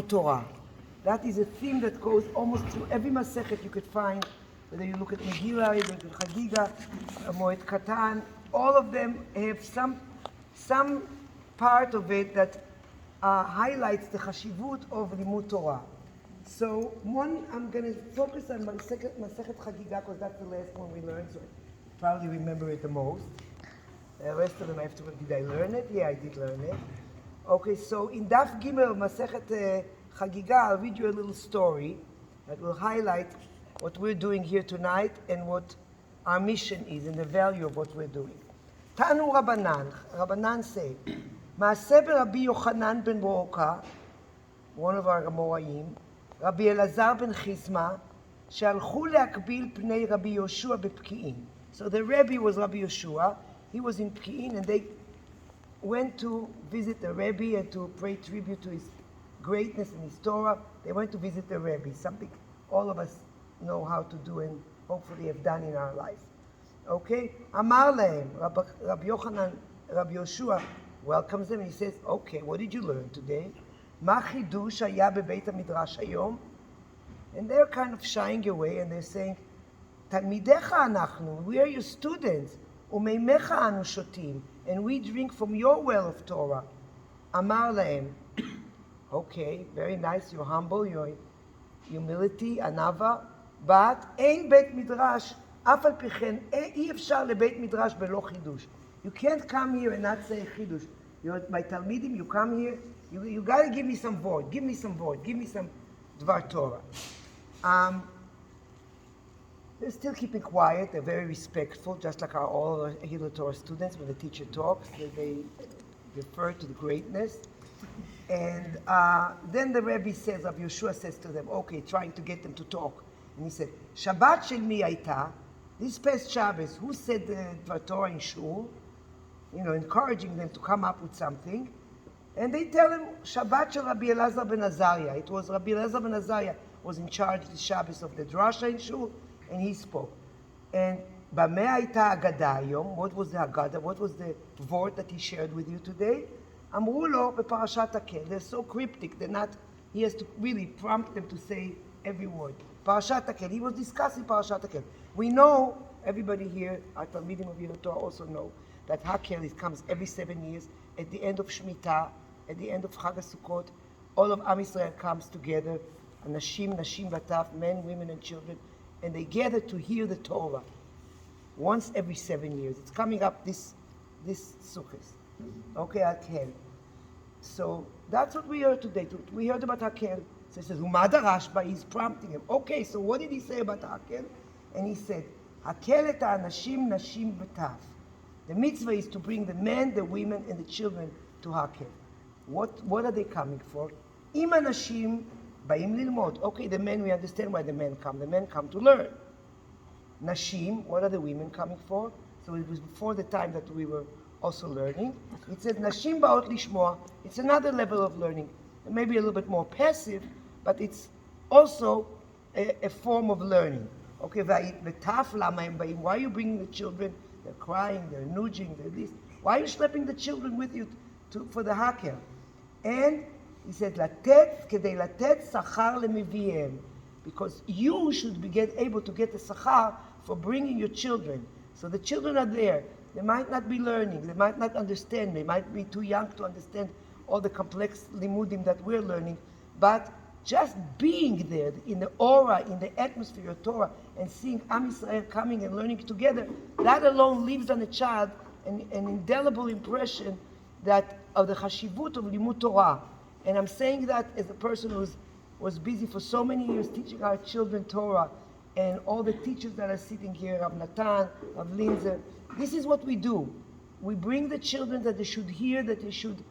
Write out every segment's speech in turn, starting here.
Torah. That is a theme that goes almost through every Masechet you could find, whether you look at Megillah, you look at Chagiga, Moed Katan, all of them have some part of it that highlights the chashivut of limud Torah. So I'm going to focus on Masechet Chagiga because that's the last one we learned, so I probably remember it the most. The rest of them afterwards, did I learn it? Yeah, I did learn it. Okay, so in Daf Gimel of Masechet Chagiga, I'll read you a little story that will highlight what we're doing here tonight and what our mission is and the value of what we're doing. Tanu Rabbanan say, Maaseh Rabbi Yochanan ben Boroka, one of our Amoraim, Rabbi Elazar ben Chizma, שהלכו להקביל פני Rabbi Yoshua בפקיעין. So the Rebbe was Rabbi Yoshua. He was in Pki'in, and they went to visit the Rebbe and to pay tribute to his greatness and his Torah. They went to visit the Rebbe, something all of us know how to do and hopefully have done in our life. Okay? Amar lehem, Rabbi Yochanan, Rabbi Yoshua welcomes them and he says, okay, what did you learn today? Ma chidush haya bebeit midrash hayom? And they're kind of shying away and they're saying, Talmidecha anachnu, we are your students. Umeimecha anu shotim, and we drink from your well of Torah. Amar lehem. Okay, very nice, you're humble, your humility, anava, but ein beit midrash, אף על פי כן, אי אפשר לבית מדרש בלא חידוש. You can't come here and not say חידוש. You're my talmidim, you come here, you gotta give me some void, give me some dvar Torah. They're still keeping quiet, they're very respectful, just like all the Hillel Torah students, when the teacher talks, they refer to the greatness. And then the Rebbe says, Rabbi Yeshua says to them, okay, trying to get them to talk. And he said, Shabbat shel mi hayta, this past Shabbos, who said the Dvar Torah in Shul? You know, encouraging them to come up with something. And they tell him, Shabbat shel Rabbi Elazar ben Azariah. It was Rabbi Elazar ben Azariah was in charge of the Shabbos of the Drasha in Shul, and he spoke. And Bameh hayta Agada hayom, what was the Agada? What was the word that he shared with you today? Amru lo beparashat hakel. They're so cryptic, they're not, he has to really prompt them to say every word. Parashat hakel, he was discussing Parashat hakel. We know, everybody here, at the meeting of Hillel Torah also know, that hakel comes every 7 years, at the end of Shemitah, at the end of Chag HaSukkot, all of Am Yisrael comes together, nashim v'taf, men, women, and children, and they gather to hear the Torah once every 7 years. It's coming up this Sukkot. Okay, Hakel. So that's what we heard today. We heard about Hakel. So he says, Umad Rashba, he's prompting him. Okay, so what did he say about Hakel? And he said, Hakel et ha'anashim nashim v'taf. The mitzvah is to bring the men, the women, and the children to Hakel. What are they coming for? Im anashim ba'im lilmod. Okay, the men, we understand why the men come. The men come to learn. Nashim, what are the women coming for? So it was before the time that we were also learning. It said, Nashim ba'ot lishmoa. It's another level of learning. Maybe a little bit more passive, but it's also a form of learning. Okay, v'taf lama ba'im. Why are you bringing the children? They're crying, they're nudging, they're this. Why are you schlepping the children with you for the hakel? And he said, Latet, kedei latet sachar lemiviem. Because you should be able to get the sachar for bringing your children. So the children are there. They might not be learning. They might not understand. They might be too young to understand all the complex limudim that we're learning. But just being there in the aura, in the atmosphere of Torah, and seeing Am Yisrael coming and learning together, that alone leaves on a child an indelible impression that of the chashivut of limud Torah. And I'm saying that as a person who was busy for so many years teaching our children Torah, and all the teachers that are sitting here, Rav Natan, Rav Linzer, this is what we do. We bring the children that they should hear, that they should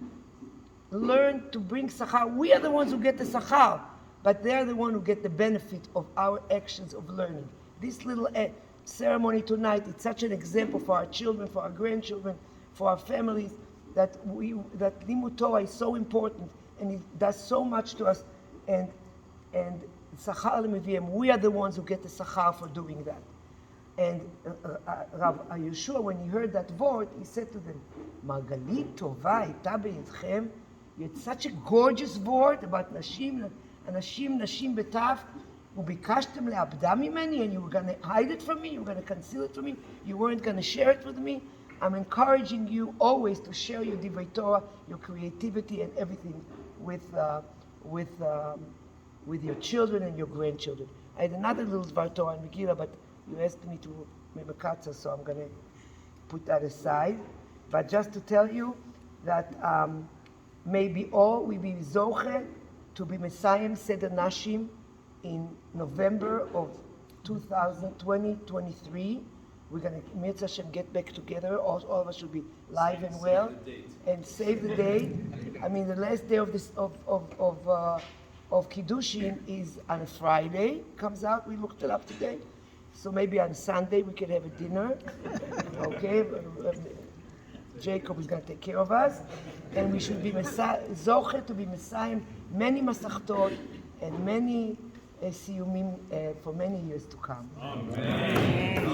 learn to bring sachar. We are the ones who get the sachar, but they are the ones who get the benefit of our actions of learning. This little ceremony tonight, it's such an example for our children, for our grandchildren, for our families, that limud Torah is so important, and it does so much to us, and sachar lemiviem, we are the ones who get the sachar for doing that. And Rav Yeshua, when he heard that word, he said to them, Margalit tova ita be'itchem, You had such a gorgeous word about Nashim, Nashim B'Tav, וביקשתם לאבדה ממני, and you were going to hide it from me, you were going to conceal it from me, you weren't going to share it with me. I'm encouraging you always to share your Divrei Torah, your creativity and everything with your children and your grandchildren. I had another little Dvar Torah in Megillah, but you asked me to make a katza, so I'm going to put that aside. But just to tell you that maybe all we be zoche to be Messiah Seder Nashim in November of 2023. We're going to, Mitzvah Hashem, get back together. All of us should be live and well. And save the date. I mean, the last day of this of Kiddushin is on a Friday. Comes out. We looked it up today. So maybe on Sunday we can have a dinner. Okay? Jacob is going to take care of us. And we should be zoche to be Messiah, many masachtot and many siyumim for many years to come. Amen.